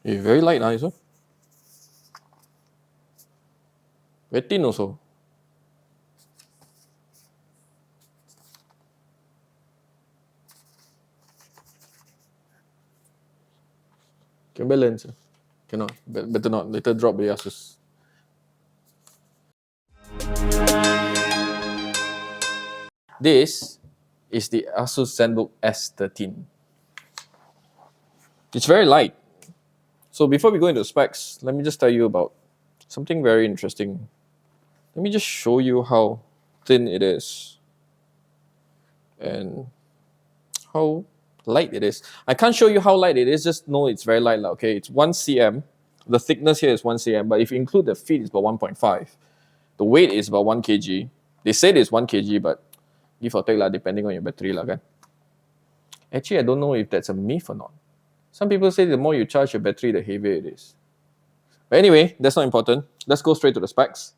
Very light, also. Very thin also. Can balance. Cannot. Better not. Later drop the ASUS. This is the ASUS Zenbook S13. It's very light. So before we go into specs, let me just tell you about something very interesting. Let me just show you how thin it is and how light it is. I can't show you how light it is, just know it's very light. Okay, it's 1 cm. The thickness here is 1 cm, but if you include the feet, it's about 1.5. The weight is about 1 kg. They said it's 1 kg, but give or take depending on your battery. Actually, I don't know if that's a myth or not. Some people say the more you charge your battery, the heavier it is. But anyway, that's not important. Let's go straight to the specs.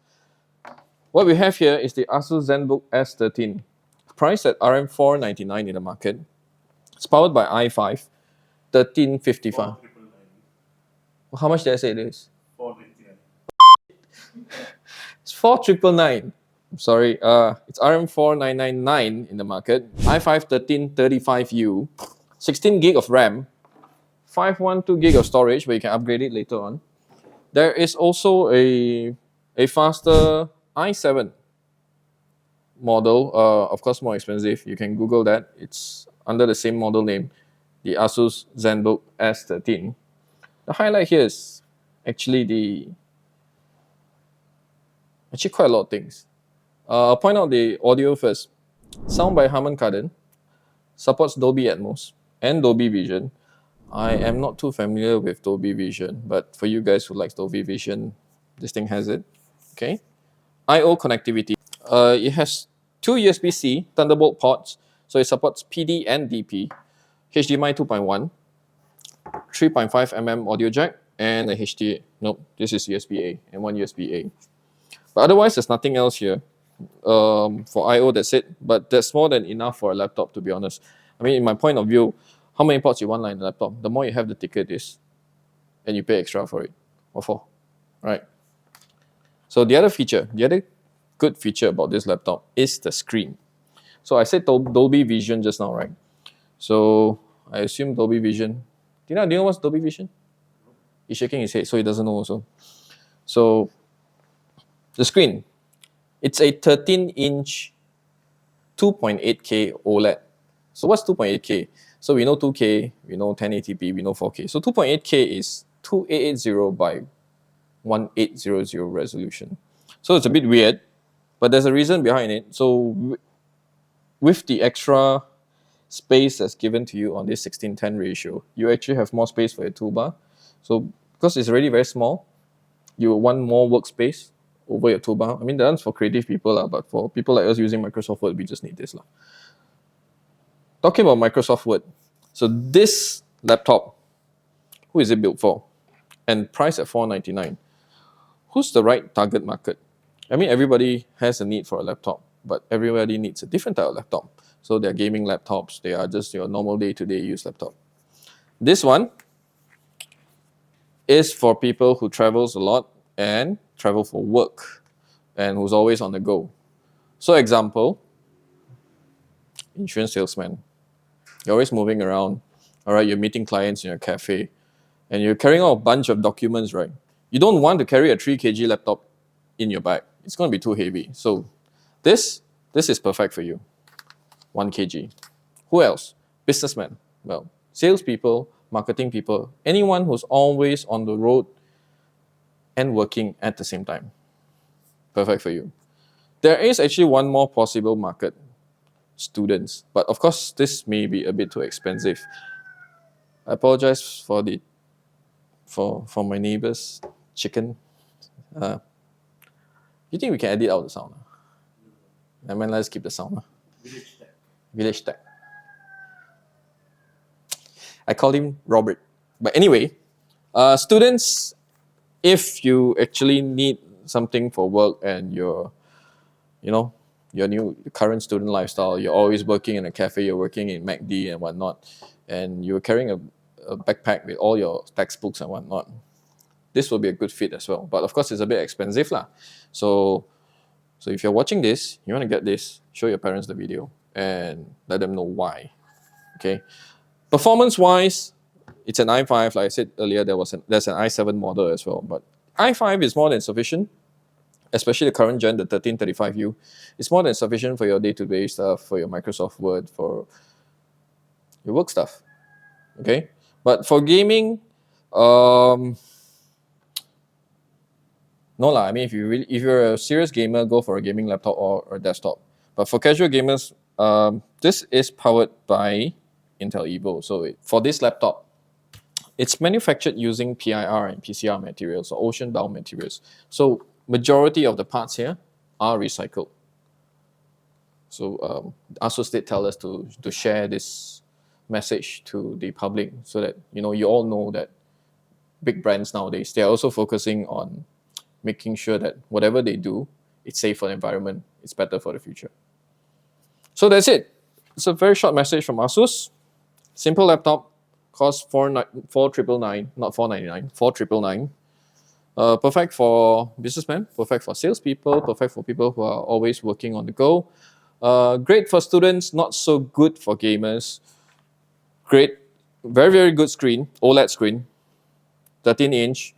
What we have here is the ASUS Zenbook S13, priced at RM499 in the market. It's powered by i5 1355. How much did I say it is? 499. It's 4999. I'm sorry. It's RM4999 in the market. i5 1335U, 16 gig of RAM, 512 gig of storage, but you can upgrade it later on. There is also a faster i7 model, of course more expensive. You can Google that. It's under the same model name, the ASUS Zenbook S13. The highlight here is actually quite a lot of things. I'll point out the audio first. Sound by Harman Kardon, supports Dolby Atmos and Dolby Vision. I am not too familiar with Dolby Vision, but for you guys who like Dolby Vision, this thing has it. Okay. I/O connectivity. It has two USB-C Thunderbolt ports, so it supports PD and DP, HDMI 2.1, 3.5mm audio jack, and a HDA. Nope, this is USB-A and one USB-A. But otherwise, there's nothing else here. For I/O, that's it. But that's more than enough for a laptop, to be honest. I mean, in my point of view, how many ports you want in a laptop? The more you have, the thicker it is, and you pay extra for it. What for? Right. So the other good feature about this laptop is the screen. So I said Dolby Vision just now, right? So I assume Dolby Vision. Do you know what's Dolby Vision? He's shaking his head, so he doesn't know also. So the screen, it's a 13-inch 2.8K OLED. So what's 2.8K? So we know 2K, we know 1080p, we know 4K. So 2.8K is 2880 by 1800 resolution. So it's a bit weird, but there's a reason behind it. So with the extra space that's given to you on this 16:10 ratio, you actually have more space for your toolbar. So because it's already very small, you want more workspace over your toolbar. I mean, that's for creative people, but for people like us using Microsoft Word, we just need this. Talking about Microsoft Word, so this laptop, who is it built for? And priced at $499. Who's the right target market? I mean, everybody has a need for a laptop, but everybody needs a different type of laptop. So they're gaming laptops, they are just your normal day-to-day use laptop. This one is for people who travels a lot and travel for work and who's always on the go. So example, insurance salesman. You're always moving around, all right? You're meeting clients in a cafe, and you're carrying out a bunch of documents, right? You don't want to carry a 3 kg laptop in your bag. It's going to be too heavy. So this is perfect for you. 1 kg. Who else? Businessmen. Well, salespeople, marketing people, anyone who's always on the road and working at the same time. Perfect for you. There is actually one more possible market, students. But of course, this may be a bit too expensive. I apologize for my neighbor's chicken. You think we can edit out the sound? I mean, let's keep the sound. Village Tech. I call him Robert. But anyway, students, if you actually need something for work and your current student lifestyle, you're always working in a cafe, you're working in MACD and whatnot, and you're carrying a backpack with all your textbooks and whatnot, this will be a good fit as well. But of course, it's a bit expensive lah. So if you're watching this, you want to get this, show your parents the video and let them know why. Okay. Performance-wise, it's an i5. Like I said earlier, there's an i7 model as well. But i5 is more than sufficient, especially the current gen, the 1335U. It's more than sufficient for your day-to-day stuff, for your Microsoft Word, for your work stuff. Okay. But for gaming, no lah. I mean, if you're a serious gamer, go for a gaming laptop or a desktop. But for casual gamers, this is powered by Intel Evo. So for this laptop, it's manufactured using PIR and PCR materials, or ocean-bound materials. So majority of the parts here are recycled. So ASUS did tell us to share this message to the public so that you all know that big brands nowadays, they're also focusing on making sure that whatever they do, it's safe for the environment, it's better for the future. So that's it. It's a very short message from ASUS. Simple laptop, costs $4,999, not $499, $4,999. Perfect for businessmen, perfect for salespeople, perfect for people who are always working on the go. Great for students, not so good for gamers. Great, very, very good screen, OLED screen, 13-inch,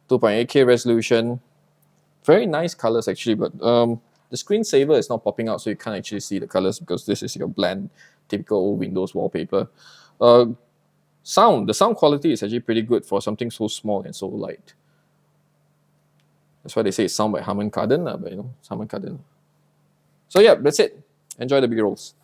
2.8K resolution. Very nice colors actually, but the screensaver is not popping out, so you can't actually see the colors because this is your bland, typical old Windows wallpaper. The sound quality is actually pretty good for something so small and so light. That's why they say it's sound by Harman Kardon, but Harman Kardon. So yeah, that's it. Enjoy the big rolls.